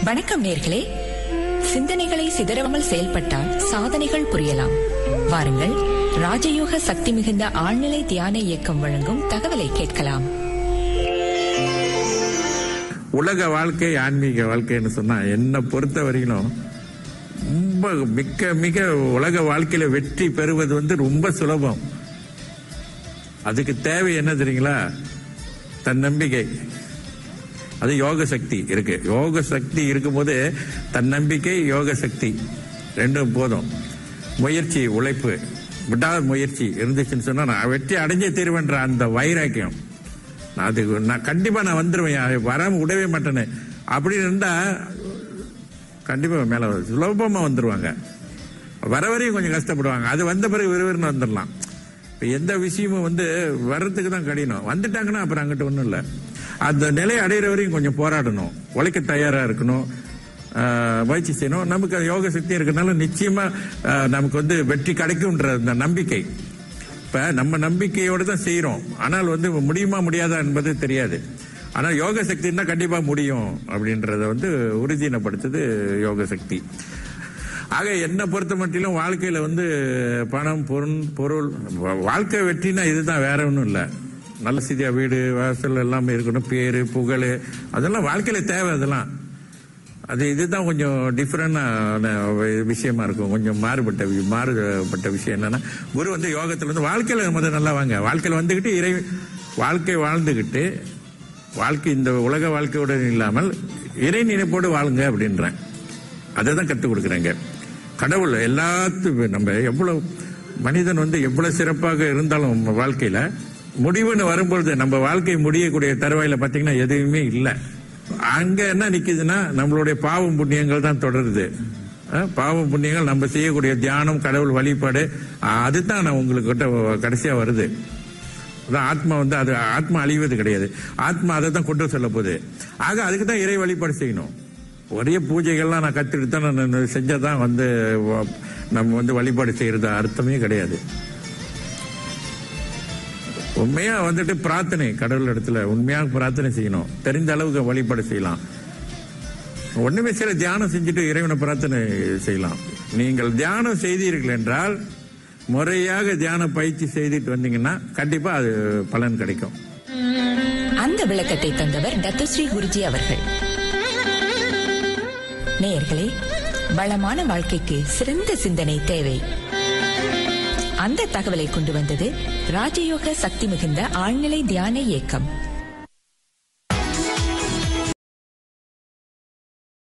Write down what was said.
வணக்கம் நேர்களே. சிந்தனைகளை சிதறாமல் செயல்பட்டால் சாதனைகள் புரியலாம். வாருங்கள், ராஜயோக சக்தி மிகுந்த ஆழ்நிலை தியான இயக்கம் வழங்கும் தகவலை கேட்கலாம். உலக வாழ்க்கை ஆன்மீக வாழ்க்கைன்னு சொன்னா என்னை பொறுத்த வரையிலும் ரொம்ப மிக உலக வாழ்க்கையில வெற்றி பெறுவது ரொம்ப சுலபம். அதுக்கு தேவை என்ன தெரியுங்களா? தன்னம்பிக்கை. அது யோக சக்தி இருக்கு. யோக சக்தி இருக்கும்போது தன்னம்பிக்கை, யோக சக்தி ரெண்டும் போதும். முயற்சி, உழைப்பு, விடாத முயற்சி இருந்துச்சுன்னு சொன்னா நான் வெற்றி அடைஞ்சே தீர்வேன்ற அந்த வைராக்கியம், அதுக்கு நான் கண்டிப்பா நான் வந்துருவேன், வராம விடவே மாட்டேன்னு அப்படின்னு இருந்தா கண்டிப்பா மேல சுலபமா வந்துருவாங்க. வர வரையும் கொஞ்சம் கஷ்டப்படுவாங்க, அது வந்த பிறகு விறுவிறுன்னு வந்துடலாம். எந்த விஷயமும் வர்றதுக்கு தான் கடினம், வந்துட்டாங்கன்னா அப்புறம் அங்கிட்ட ஒன்றும் இல்லை. அந்த நிலையை அடையிற வரையும் கொஞ்சம் போராடணும், உழைக்க தயாரா இருக்கணும், முயற்சி செய்யணும். நமக்கு யோக சக்தி இருக்கிறதுனால நிச்சயமா நமக்கு வெற்றி கிடைக்கும்ன்ற அந்த நம்பிக்கை. இப்ப நம்ம நம்பிக்கையோடு தான் செய்யறோம், ஆனால் முடியுமா முடியாதா என்பது தெரியாது. ஆனால் யோக சக்தி இருந்தா கண்டிப்பா முடியும் அப்படின்றத உறுதியினப்படுத்துது யோக சக்தி. ஆக என்னை பொறுத்த மட்டிலும் வாழ்க்கையில பணம், பொருள், வாழ்க்கை வெற்றினா இதுதான், வேற ஒன்றும் இல்லை. நல்ல சிதியா வீடு வாசல் எல்லாமே இருக்கணும், பேரு புகழ் அதெல்லாம் வாழ்க்கையில தேவை. அதெல்லாம் இதுதான் கொஞ்சம் டிஃபரெண்டான விஷயமா இருக்கும். கொஞ்சம் மாறுபட்ட விஷயம் என்னன்னா, குரு யோகத்துல வாழ்க்கையில முதல்ல நல்லா வாங்க, வாழ்க்கையில வந்துகிட்டு வாழ்க்கை வாழ்ந்துகிட்டு, வாழ்க்கை இந்த உலக வாழ்க்கையோட இல்லாமல் இறை நினைப்போடு வாழுங்க அப்படின்றேன். அதை தான் கற்றுக் கொடுக்குறேங்க. கடவுள் எல்லாத்துக்கும் நம்ம எவ்வளவு மனிதன் எவ்வளவு சிறப்பாக இருந்தாலும் வாழ்க்கையில முடிவுன்னு வரும்பொழுது நம்ம வாழ்க்கை முடியக்கூடிய தருவாயில பாத்தீங்கன்னா எதுவுமே இல்லை. அங்க என்ன நிக்குதுன்னா நம்மளுடைய பாவம் புண்ணியங்கள் தான் தொடருது. பாவம் புண்ணியங்கள், நம்ம செய்யக்கூடிய தியானம், கடவுள் வழிபாடு, அதுதான் நான் உங்களுக்கு கிட்ட கடைசியா வருது. ஆத்மா அது ஆத்மா அழிவது கிடையாது, ஆத்மா அதை தான் கொண்டு செல்ல போகுது. ஆக அதுக்கு தான் இறை வழிபாடு செய்யணும். ஒரே பூஜைகள்லாம் நான் கத்துட்டு தான் நான் செஞ்சதான் நம்ம வழிபாடு செய்யறது அர்த்தமே கிடையாது. உண்மையா பிரார்த்தனை, கடவுள் இடத்துல உண்மையாக பிரார்த்தனை செய்யணும். தெரிந்த அளவுக்கு வழிபாடு செய்யலாம். ஒண்ணுமே சில தியானம் செஞ்சுட்டு இறைவனை பிரார்த்தனை செய்யலாம். நீங்கள் தியானம் செய்தீர்கள் என்றால், முறையாக தியான பயிற்சி செய்துட்டு வந்தீங்கன்னா கண்டிப்பா அது பலன் கிடைக்கும். அந்த விளக்கத்தை தந்தவர் டத்துஸ்ரீ குருஜி அவர்கள். நேயர்களே, வளமான வாழ்க்கைக்கு சிறந்த சிந்தனை தேவை. அந்த தகவலை கொண்டு வந்தது ராஜயோக சக்தி மிகுந்த ஆழ்நிலை தியான இயக்கம்.